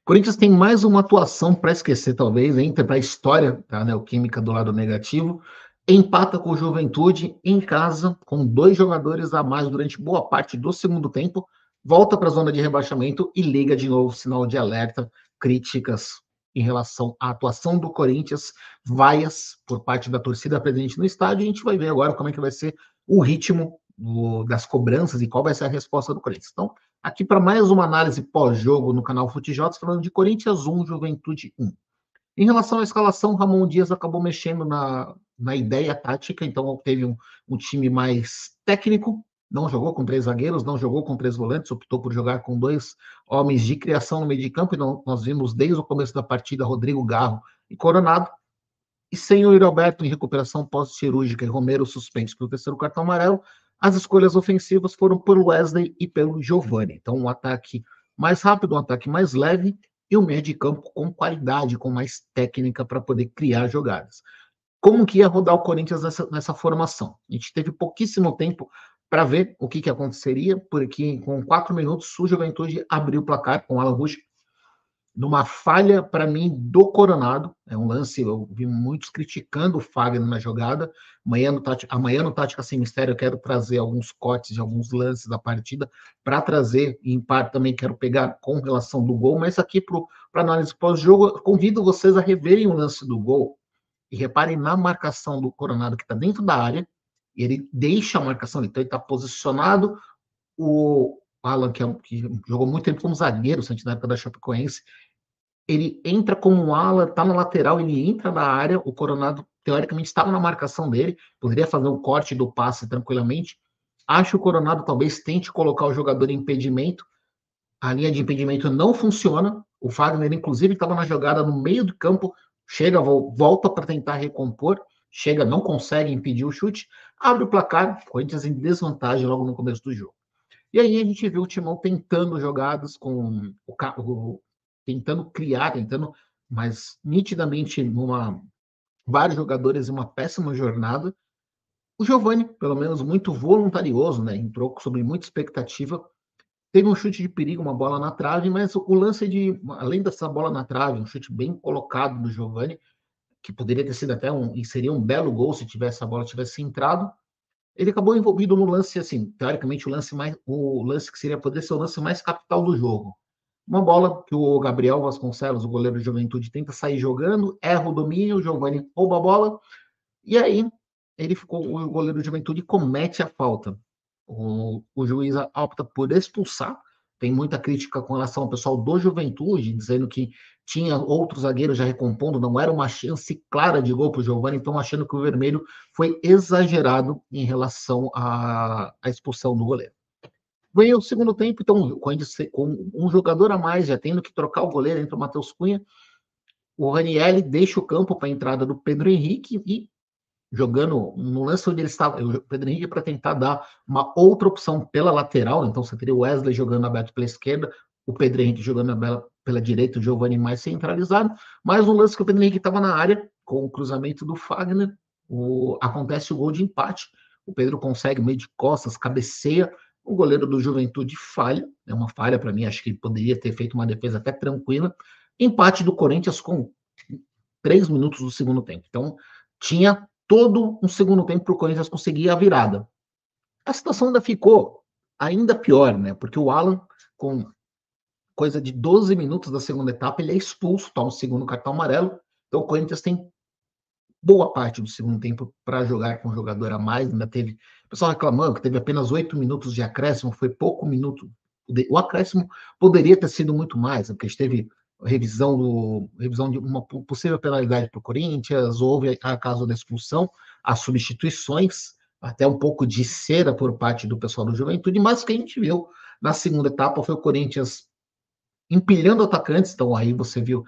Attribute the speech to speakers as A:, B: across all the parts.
A: Corinthians tem mais uma atuação para esquecer, talvez, entra para a história da Neoquímica do lado negativo. Empata com o Juventude em casa, com 2 jogadores a mais durante boa parte do segundo tempo. Volta para a zona de rebaixamento e liga de novo sinal de alerta, críticas em relação à atuação do Corinthians, vaias por parte da torcida presente no estádio. A gente vai ver agora como é que vai ser o ritmo das cobranças e qual vai ser a resposta do Corinthians. Então, aqui para mais uma análise pós-jogo no canal FuteJots, falando de Corinthians 1, Juventude 1. Em relação à escalação, Ramon Dias acabou mexendo na ideia tática, então teve um time mais técnico, não jogou com 3 zagueiros, não jogou com 3 volantes, optou por jogar com 2 homens de criação no meio de campo, e nós vimos desde o começo da partida Rodrigo Garro e Coronado, e sem o Yuri Alberto em recuperação pós-cirúrgica e Romero suspenso pelo 3º cartão amarelo, as escolhas ofensivas foram pelo Wesley e pelo Giovani. Então, um ataque mais rápido, um ataque mais leve e um meio de campo com qualidade, com mais técnica para poder criar jogadas. Como que ia rodar o Corinthians nessa formação? A gente teve pouquíssimo tempo para ver o que aconteceria, porque com 4 minutos o Juventude abriu o placar com o Alan Rusch numa falha, para mim, do Coronado. É um lance, eu vi muitos criticando o Fagner na jogada. Amanhã no Tática Sem Mistério eu quero trazer alguns cortes de alguns lances da partida para trazer, e em parte também quero pegar com relação do gol, mas aqui para análise pós-jogo, convido vocês a reverem o lance do gol e reparem na marcação do Coronado, que está dentro da área, e ele deixa a marcação, então ele está posicionado. O Alan, que jogou muito tempo como zagueiro, na época da Chapecoense, ele entra como um ala, tá na lateral, ele entra na área, o Coronado, teoricamente, estava na marcação dele, poderia fazer um corte do passe tranquilamente. Acho que o Coronado talvez tente colocar o jogador em impedimento, a linha de impedimento não funciona, o Fagner, inclusive, estava na jogada no meio do campo, chega, volta para tentar recompor, chega, não consegue impedir o chute, abre o placar, Corinthians em desvantagem logo no começo do jogo. E aí a gente viu o Timão tentando jogadas com tentando criar, mas nitidamente vários jogadores em uma péssima jornada. O Giovani, pelo menos muito voluntarioso, né? Entrou sob muita expectativa. Teve um chute de perigo, uma bola na trave, mas o lance além dessa bola na trave, um chute bem colocado do Giovani, que poderia ter sido até e seria um belo gol se a bola tivesse entrado. Ele acabou envolvido no lance, assim, teoricamente, o lance que poderia ser o lance mais capital do jogo. Uma bola que o Gabriel Vasconcelos, o goleiro de Juventude, tenta sair jogando, erra o domínio, o Giovani rouba a bola, e aí o goleiro de Juventude comete a falta. O juiz opta por expulsar. Tem muita crítica com relação ao pessoal do Juventude, dizendo que tinha outros zagueiros já recompondo, não era uma chance clara de gol para o Giovani, então achando que o vermelho foi exagerado em relação à expulsão do goleiro. Vem o segundo tempo, então, com um jogador a mais, já tendo que trocar o goleiro, entra o Matheus Cunha, o Ranieri deixa o campo para a entrada do Pedro Henrique e jogando no lance onde ele estava, o Pedro Henrique para tentar dar uma outra opção pela lateral, então você teria o Wesley jogando aberto pela esquerda, o Pedro Henrique jogando pela direita, o Giovani mais centralizado, mas um lance que o Pedro Henrique estava na área, com o cruzamento do Fagner, acontece o gol de empate, o Pedro consegue meio de costas, cabeceia, o goleiro do Juventude falha, é uma falha para mim, acho que ele poderia ter feito uma defesa até tranquila, empate do Corinthians com 3 minutos do segundo tempo, então tinha todo um segundo tempo para o Corinthians conseguir a virada. A situação ainda ficou ainda pior, né? Porque o Alan, com coisa de 12 minutos da segunda etapa, ele é expulso, toma o segundo cartão amarelo. Então o Corinthians tem boa parte do segundo tempo para jogar com um jogador a mais. Ainda teve o pessoal reclamando que teve apenas 8 minutos de acréscimo, foi pouco minuto. O acréscimo poderia ter sido muito mais, porque a gente teve revisão de uma possível penalidade para o Corinthians, houve a caso da expulsão, as substituições, até um pouco de cera por parte do pessoal do Juventude, mas o que a gente viu na segunda etapa foi o Corinthians empilhando atacantes, então aí você viu,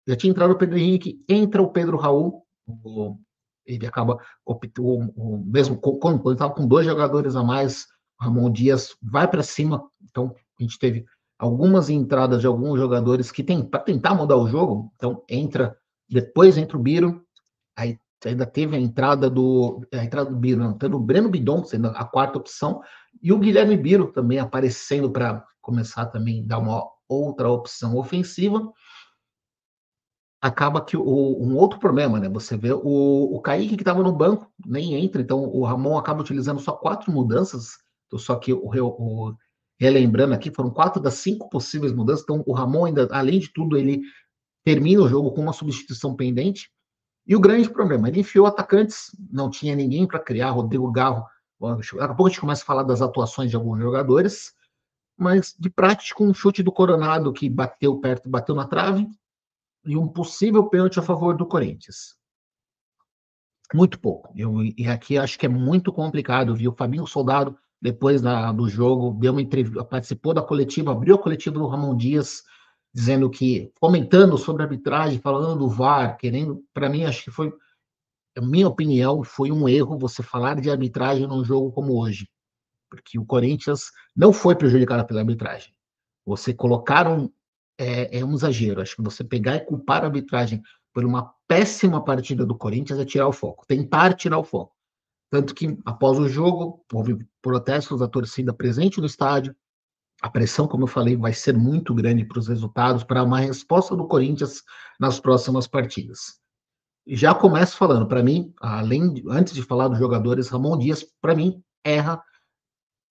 A: já tinha entrado o Pedro Henrique, entra o Pedro Raul, ele acaba mesmo quando ele estava com 2 jogadores a mais, o Ramon Dias vai para cima, então a gente teve algumas entradas de alguns jogadores que tem para tentar mudar o jogo, então depois entra o Biro, aí ainda teve a entrada do Biro, não, tendo o Breno Bidon sendo a quarta opção, e o Guilherme Biro também aparecendo para começar também dar uma outra opção ofensiva, acaba que um outro problema, né? Você vê o Kaique que estava no banco, nem entra, então o Ramon acaba utilizando só 4 mudanças, só que relembrando aqui, foram 4 das 5 possíveis mudanças, então o Ramon ainda, além de tudo, ele termina o jogo com uma substituição pendente, e o grande problema, ele enfiou atacantes, não tinha ninguém para criar, Rodrigo Garro, daqui a pouco a gente começa a falar das atuações de alguns jogadores, mas de prática um chute do Coronado que bateu perto, bateu na trave, e um possível pênalti a favor do Corinthians. Muito pouco. E aqui acho que é muito complicado, viu? O Fabinho Soldado, depois do jogo, deu uma entrevista, participou da coletiva, abriu a coletiva do Ramon Dias, dizendo que, comentando sobre a arbitragem, falando do VAR, querendo, para mim, acho que foi, a minha opinião, foi um erro você falar de arbitragem num jogo como hoje, porque o Corinthians não foi prejudicado pela arbitragem. Você colocar um exagero. Acho que você pegar e culpar a arbitragem por uma péssima partida do Corinthians é tirar o foco, tentar tirar o foco. Tanto que, após o jogo, houve protestos da torcida presente no estádio. A pressão, como eu falei, vai ser muito grande para os resultados, para uma resposta do Corinthians nas próximas partidas. E já começo falando, para mim, antes de falar dos jogadores, Ramon Dias, para mim, erra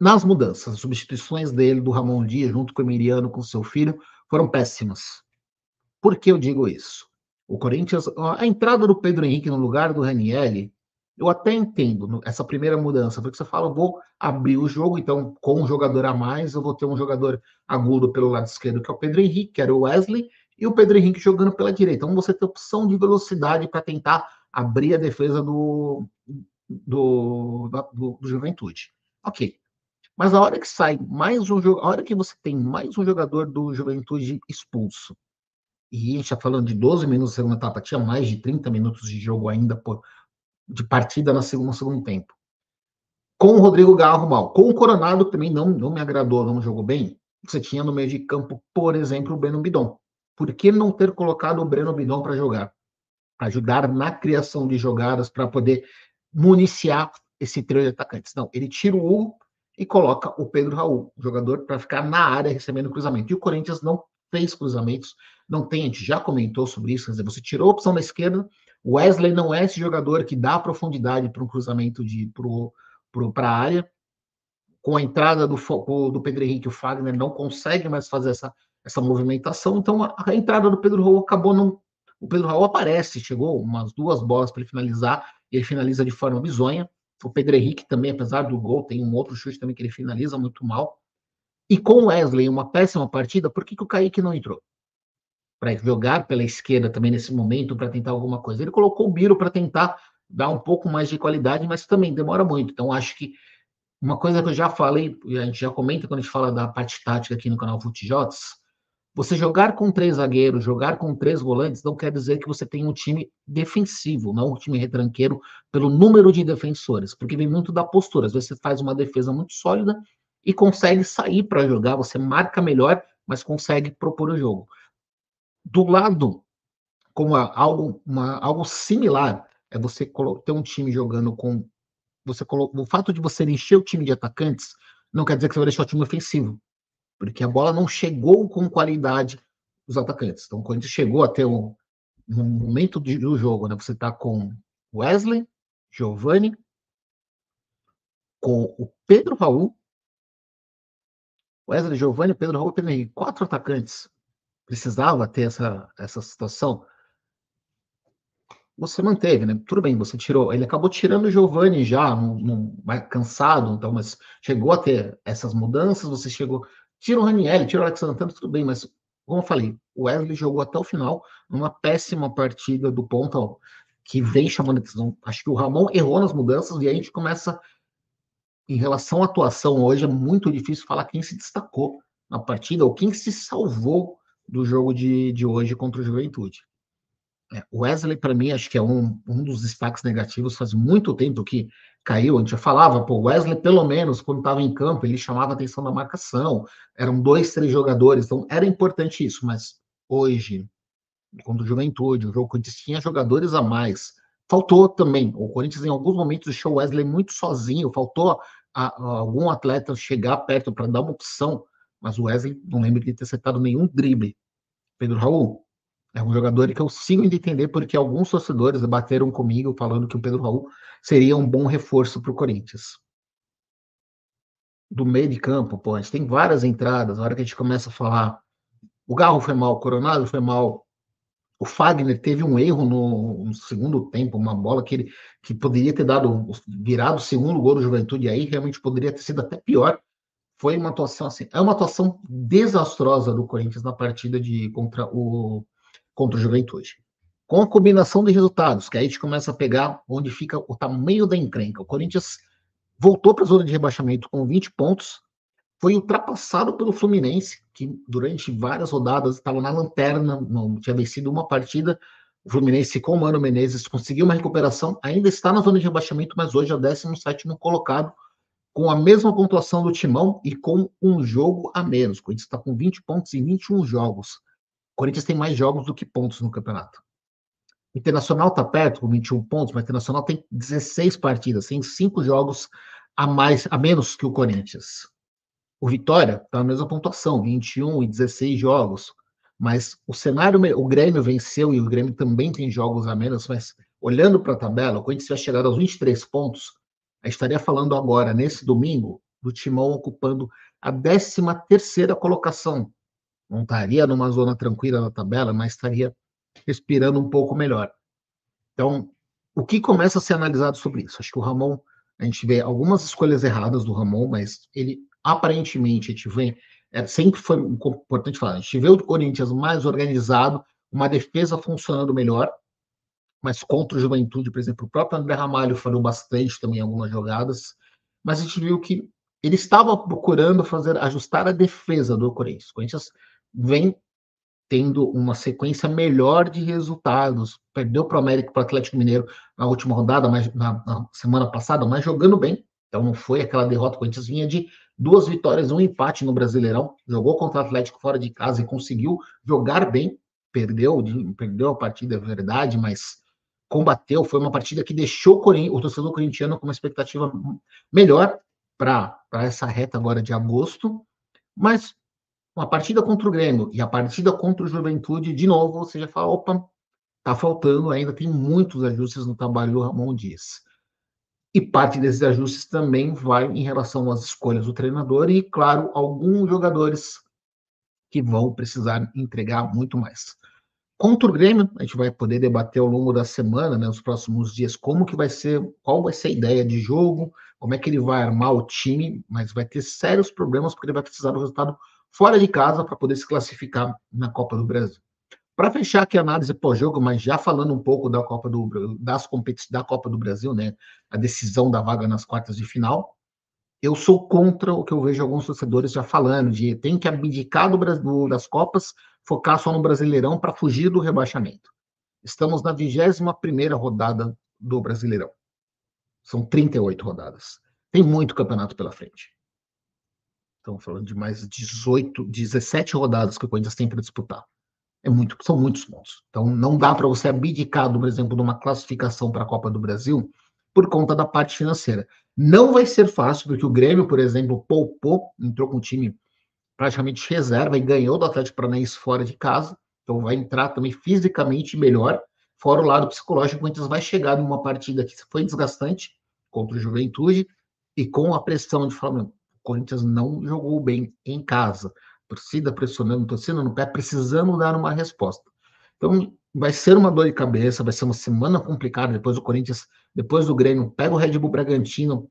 A: nas mudanças. As substituições dele, do Ramon Dias, junto com o Emiliano, com seu filho, foram péssimas. Por que eu digo isso? O Corinthians, a entrada do Pedro Henrique no lugar do Ranieri, eu até entendo essa primeira mudança, porque você fala, eu vou abrir o jogo, então com um jogador a mais, eu vou ter um jogador agudo pelo lado esquerdo, que é o Pedro Henrique, que era o Wesley, e o Pedro Henrique jogando pela direita. Então você tem opção de velocidade para tentar abrir a defesa do Juventude. Ok. Mas a hora que sai mais a hora que você tem mais um jogador do Juventude expulso, e a gente está falando de 12 minutos na segunda etapa, tinha mais de 30 minutos de jogo ainda de partida no segundo tempo. Com o Rodrigo Garro mal, com o Coronado, que também não me agradou, não jogou bem, você tinha no meio de campo, por exemplo, o Breno Bidon. Por que não ter colocado o Breno Bidon para jogar? Ajudar na criação de jogadas para poder municiar esse trio de atacantes. Não, ele tira o Hugo e coloca o Pedro Raul, jogador para ficar na área recebendo cruzamento. E o Corinthians não fez cruzamentos, não tem, a gente já comentou sobre isso, quer dizer, você tirou a opção da esquerda, o Wesley não é esse jogador que dá profundidade para um cruzamento para a área, com a entrada do Pedro Henrique, o Fagner não consegue mais fazer essa movimentação, então a entrada do Pedro Raul acabou não. O Pedro Raul aparece, chegou umas 2 bolas para ele finalizar, e ele finaliza de forma bizonha. O Pedro Henrique também, apesar do gol, tem um outro chute também que ele finaliza muito mal. E com o Wesley, uma péssima partida, por que o Kaique não entrou? Para jogar pela esquerda também nesse momento, para tentar alguma coisa. Ele colocou o Biro para tentar dar um pouco mais de qualidade, mas também demora muito. Então, acho que uma coisa que eu já falei, e a gente já comenta quando a gente fala da parte tática aqui no canal Futejots, você jogar com 3 zagueiros, jogar com 3 volantes, não quer dizer que você tem um time defensivo, não um time retranqueiro pelo número de defensores, porque vem muito da postura. Às vezes você faz uma defesa muito sólida e consegue sair para jogar, você marca melhor, mas consegue propor o jogo. Do lado, como algo similar, é você ter um time jogando com o fato de você encher o time de atacantes não quer dizer que você vai deixar o time ofensivo, porque a bola não chegou com qualidade dos atacantes. Então, quando chegou até no momento do jogo, né, você está com Wesley, Giovani, com o Pedro Raul, Wesley, Giovani, Pedro Raul e Pedro Henrique, 4 atacantes. Precisava ter essa situação. Você manteve, né? Tudo bem, você tirou. Ele acabou tirando o Giovani já, cansado, então, mas chegou a ter essas mudanças. Você chegou. Tira o Ranieri, tira o Alex Santana, tudo bem, mas, como eu falei, o Wesley jogou até o final numa péssima partida do ponta que vem chamando atenção. Acho que o Ramon errou nas mudanças e aí a gente começa. Em relação à atuação hoje, é muito difícil falar quem se destacou na partida ou quem se salvou do jogo de hoje contra o Juventude. O Wesley, para mim, acho que é um dos destaques negativos. Faz muito tempo que caiu. A gente já falava, pô, o Wesley, pelo menos, quando estava em campo, ele chamava a atenção da marcação. Eram 2, 3 jogadores, então era importante isso. Mas hoje, contra o Juventude, o jogo que tinha jogadores a mais, faltou também. O Corinthians, em alguns momentos, deixou o Wesley muito sozinho. Faltou algum atleta chegar perto para dar uma opção mas o Wesley não lembro de ter acertado nenhum drible. Pedro Raul é um jogador que eu sigo de entender porque alguns torcedores bateram comigo falando que o Pedro Raul seria um bom reforço para o Corinthians. Do meio de campo, pô, a gente tem várias entradas, na hora que a gente começa a falar, o Garro foi mal, o Coronado foi mal, o Fagner teve um erro no segundo tempo, uma bola que poderia ter virado o segundo gol do Juventude, aí realmente poderia ter sido até pior. Foi uma atuação assim, é uma atuação desastrosa do Corinthians na partida contra o Juventude. Com a combinação de resultados, que aí a gente começa a pegar onde fica o tamanho da encrenca. O Corinthians voltou para a zona de rebaixamento com 20 pontos, foi ultrapassado pelo Fluminense, que durante várias rodadas estava na lanterna, não tinha vencido uma partida. O Fluminense, com o Mano Menezes, conseguiu uma recuperação, ainda está na zona de rebaixamento, mas hoje é o 17º colocado, com a mesma pontuação do Timão e com um jogo a menos. O Corinthians está com 20 pontos em 21 jogos. O Corinthians tem mais jogos do que pontos no campeonato. O Internacional está perto, com 21 pontos, mas o Internacional tem 16 partidas, tem 5 jogos a menos que o Corinthians. O Vitória está na mesma pontuação, 21 e 16 jogos. Mas o cenário, o Grêmio venceu e o Grêmio também tem jogos a menos, mas olhando para a tabela, o Corinthians vai chegar aos 23 pontos. A gente estaria falando agora, nesse domingo, do Timão ocupando a 13ª colocação. Não estaria numa zona tranquila na tabela, mas estaria respirando um pouco melhor. Então, o que começa a ser analisado sobre isso? Acho que o Ramon, a gente vê algumas escolhas erradas do Ramon, mas ele, aparentemente, a gente vê, sempre foi importante falar, a gente vê o Corinthians mais organizado, uma defesa funcionando melhor, mas contra o Juventude, por exemplo, o próprio André Ramalho falhou bastante também em algumas jogadas, mas a gente viu que ele estava procurando ajustar a defesa do Corinthians. O Corinthians vem tendo uma sequência melhor de resultados. Perdeu para o América, para o Atlético Mineiro na última rodada, mas na semana passada, mas jogando bem. Então não foi aquela derrota. O Corinthians vinha de 2 vitórias, um empate no Brasileirão. Jogou contra o Atlético fora de casa e conseguiu jogar bem. Perdeu a partida, é verdade, mas combateu. Foi uma partida que deixou o torcedor corintiano com uma expectativa melhor para essa reta agora de agosto. Mas uma partida contra o Grêmio e a partida contra o Juventude, de novo, você já fala, opa, tá faltando, ainda tem muitos ajustes no trabalho do Ramon Dias. E parte desses ajustes também vai em relação às escolhas do treinador e, claro, alguns jogadores que vão precisar entregar muito mais. Contra o Grêmio, a gente vai poder debater ao longo da semana, né, nos próximos dias, como que vai ser, qual vai ser a ideia de jogo, como é que ele vai armar o time, mas vai ter sérios problemas porque ele vai precisar do resultado fora de casa para poder se classificar na Copa do Brasil. Para fechar aqui a análise pós-jogo, mas já falando um pouco da das competições da Copa do Brasil, né, a decisão da vaga nas quartas de final, eu sou contra o que eu vejo alguns torcedores já falando, de tem que abdicar das Copas, focar só no Brasileirão para fugir do rebaixamento. Estamos na 21ª rodada do Brasileirão. São 38 rodadas. Tem muito campeonato pela frente. Estamos falando de mais 17 rodadas que o Corinthians tem para disputar. São muitos pontos. Então, não dá para você abdicar, por exemplo, de uma classificação para a Copa do Brasil por conta da parte financeira. Não vai ser fácil, porque o Grêmio, por exemplo, poupou, entrou com um time praticamente reserva e ganhou do Atlético Paranaense fora de casa. Então, vai entrar também fisicamente melhor. Fora o lado psicológico, o Corinthians vai chegar numa partida que foi desgastante contra o Juventude e com a pressão de falar, o Corinthians não jogou bem em casa. Torcida pressionando, torcida no pé, precisando dar uma resposta. Então, vai ser uma dor de cabeça, vai ser uma semana complicada. Depois do Corinthians, depois do Grêmio, pega o Red Bull Bragantino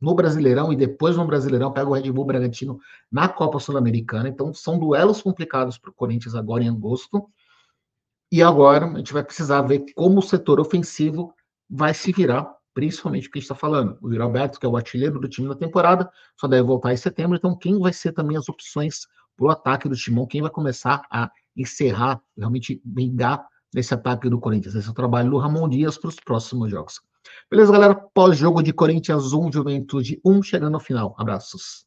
A: no Brasileirão e depois no Brasileirão pega o Red Bull Bragantino na Copa Sul-Americana. Então, são duelos complicados para o Corinthians agora em agosto. E agora a gente vai precisar ver como o setor ofensivo vai se virar, principalmente o que a gente está falando. O Yuri Alberto, que é o artilheiro do time na temporada, só deve voltar em setembro. Então, quem vai ser também as opções para o ataque do Timão? Quem vai começar a encerrar, realmente vingar nesse ataque do Corinthians? Esse é o trabalho do Ramon Dias para os próximos jogos. Beleza, galera? Pós-jogo de Corinthians 1, Juventude 1, chegando ao final. Abraços.